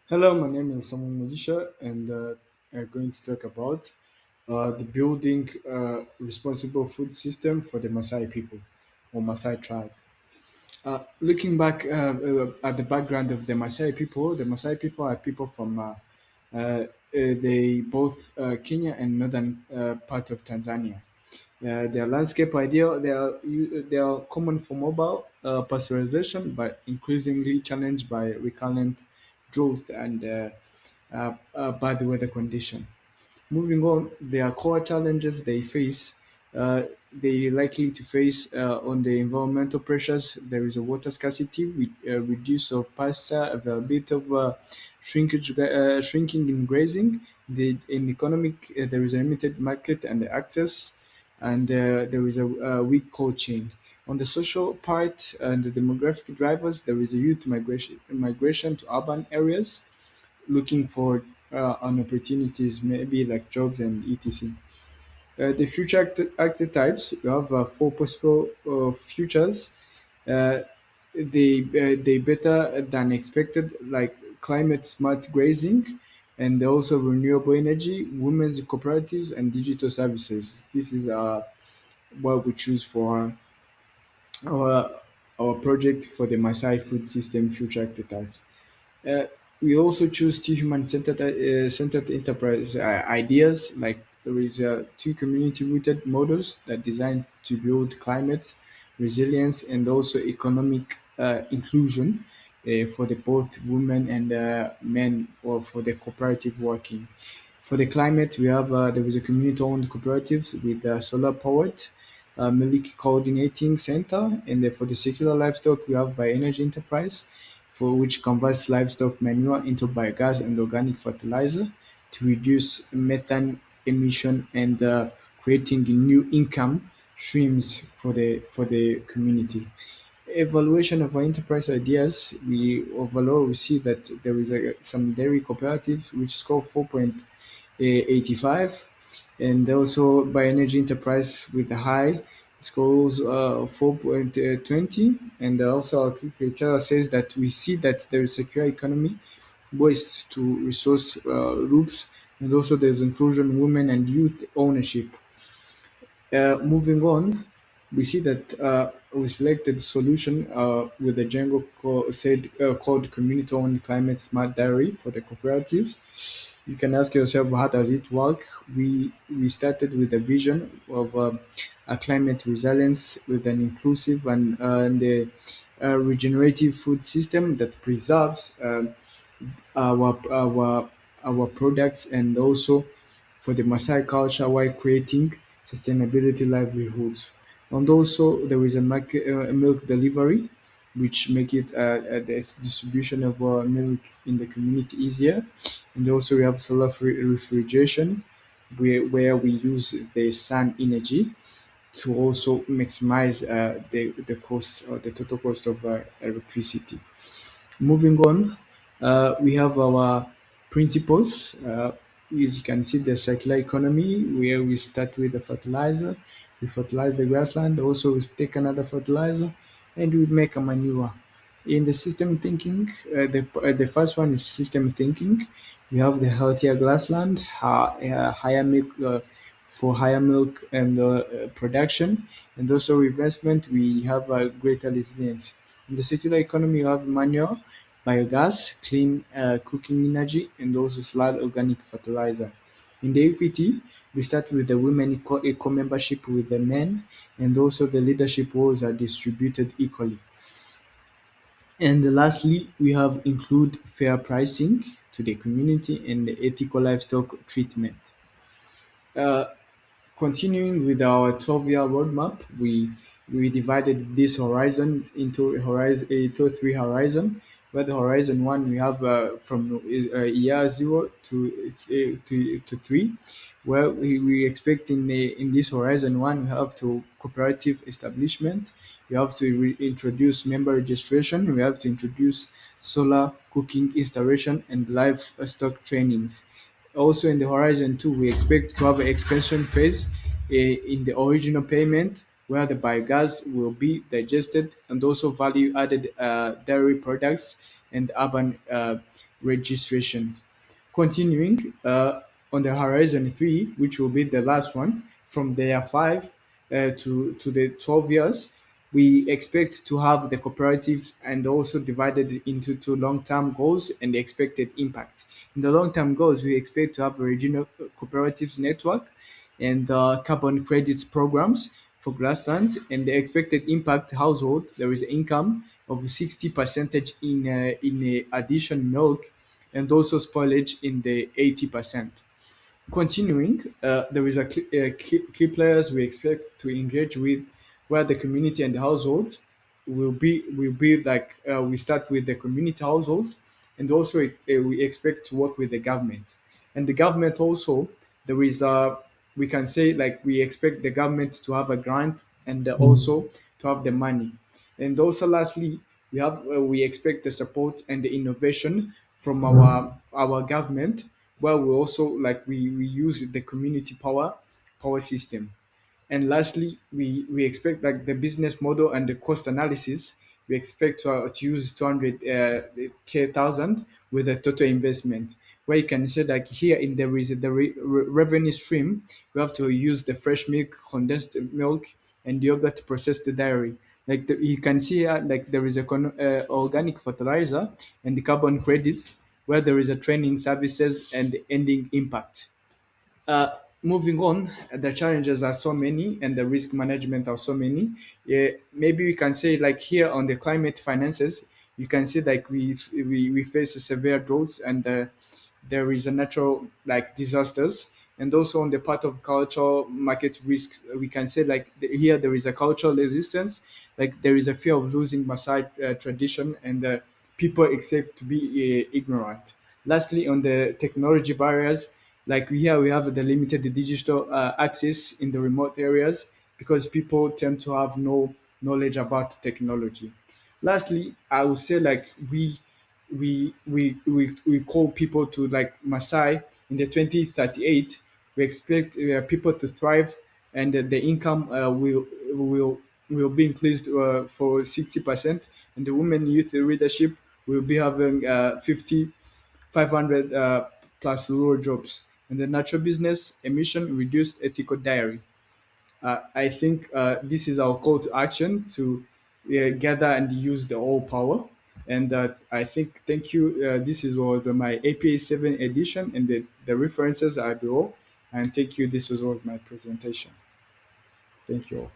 Hello, my name is Samuel Majisha, and I'm going to talk about the building responsible food system for the Maasai people or Maasai tribe. Looking back at the background of the Maasai people are people from they both Kenya and northern part of Tanzania. Their landscape idea they are common for mobile pasteurization, but increasingly challenged by recurrent drought and bad weather condition. Moving on, there are core challenges they face. They likely to face on the environmental pressures. There is a water scarcity, with reduce of pasture, availability of shrinking in grazing. In economic, there is a limited market and access, and there is a weak cold chain. On the social part and the demographic drivers, there is a youth migration to urban areas looking for on opportunities, maybe like jobs and etc. The future archetypes, you have four possible futures. Uh, they better than expected, like climate smart grazing, and also renewable energy, women's cooperatives, and digital services. This is what we choose for our our project for the Maasai food system future archetypes. Uh, we also choose two human-centered centered enterprise ideas. Like there is two community-rooted models that designed to build climate resilience and also economic inclusion for the both women and men, or for the cooperative working. For the climate, we have there is a community-owned cooperatives with solar powered milk coordinating center, and for the secular livestock, we have bioenergy enterprise for which converts livestock manure into biogas and organic fertilizer to reduce methane emission and creating new income streams for the community. Evaluation of our enterprise ideas, we overall we see that there is some dairy cooperatives which score 4.85, and also bioenergy enterprise with a high scores 4.20, and also our key criteria says that we see that there is secure economy, waste to resource groups, and also there's inclusion women and youth ownership. Moving on, we see that we selected solution with the Django called community-owned climate smart diary for the cooperatives. You can ask yourself, how does it work? We started with a vision of a climate resilience with an inclusive and regenerative food system that preserves our products, and also for the Maasai culture while creating sustainability livelihoods. And also there is a milk delivery, which make it the distribution of milk in the community easier. And also we have solar refrigeration, where we use the sun energy to also maximize the cost or the total cost of electricity. Moving on, we have our principles. As you can see, the circular economy, where we start with the fertilizer, we fertilize the grassland, also we take another fertilizer, and we make a manure. In the system thinking, the first one is system thinking. We have the healthier grassland, higher milk for higher milk and production, and also investment. We have a greater resilience. In the circular economy, you have manure, biogas, clean cooking energy, and also slurry organic fertilizer. In the equity, we start with the women eco membership with the men, and also the leadership roles are distributed equally. And lastly, we have include fair pricing to the community and the ethical livestock treatment. Uh, Continuing with our 12-year roadmap, we divided these horizons into three horizon. Where the horizon one we have from year zero to three, where we expect in this horizon one we have to cooperative establishment, we have to introduce member registration, we have to introduce solar cooking installation and livestock trainings. Also in the horizon 2, we expect to have an expansion phase in the original payment, where the biogas will be digested, and also value added dairy products and urban registration. Continuing on the horizon three, which will be the last one, from the year five to the 12 years, we expect to have the cooperatives and also divided into two long-term goals and the expected impact. In the long-term goals, we expect to have a regional cooperatives network and carbon credits programs for grasslands, and the expected impact household, there is income of 60 percentage in addition milk, and also spoilage in the 80%. Continuing, there is key players we expect to engage with, where the community and the households will be like we start with the community households, and also we expect to work with the government. And the government also, there is we can say like we expect the government to have a grant and also to have the money. And also lastly, we expect the support and the innovation from our government, where we also like we use the community power system. And lastly, we expect like the business model and the cost analysis. We expect to use 200 k thousand with a total investment, where you can say like here in there is the revenue stream. We have to use the fresh milk, condensed milk, and yogurt processed dairy. Like you can see here, like there is a organic fertilizer and the carbon credits, where there is a training services and ending impact. Moving on, the challenges are so many and the risk management are so many. Yeah, maybe we can say like here on the climate finances, you can see like we face severe droughts and there is a natural like disasters. And also on the part of cultural market risks, we can say like here there is a cultural resistance, like there is a fear of losing Maasai tradition, and people accept to be ignorant. Lastly, on the technology barriers, like here we have the limited digital access in the remote areas because people tend to have no knowledge about technology. Lastly, I would say like we call people to like Maasai in the 2038. We expect people to thrive, and the income will will be increased for 60%, and the women youth leadership will be having 500 plus rural jobs, and the natural business emission reduced ethical dairy. I think this is our call to action to gather and use the all power. And I think, thank you. This is was my APA 7 edition, and the references are below. And thank you. This was my presentation. Thank you all.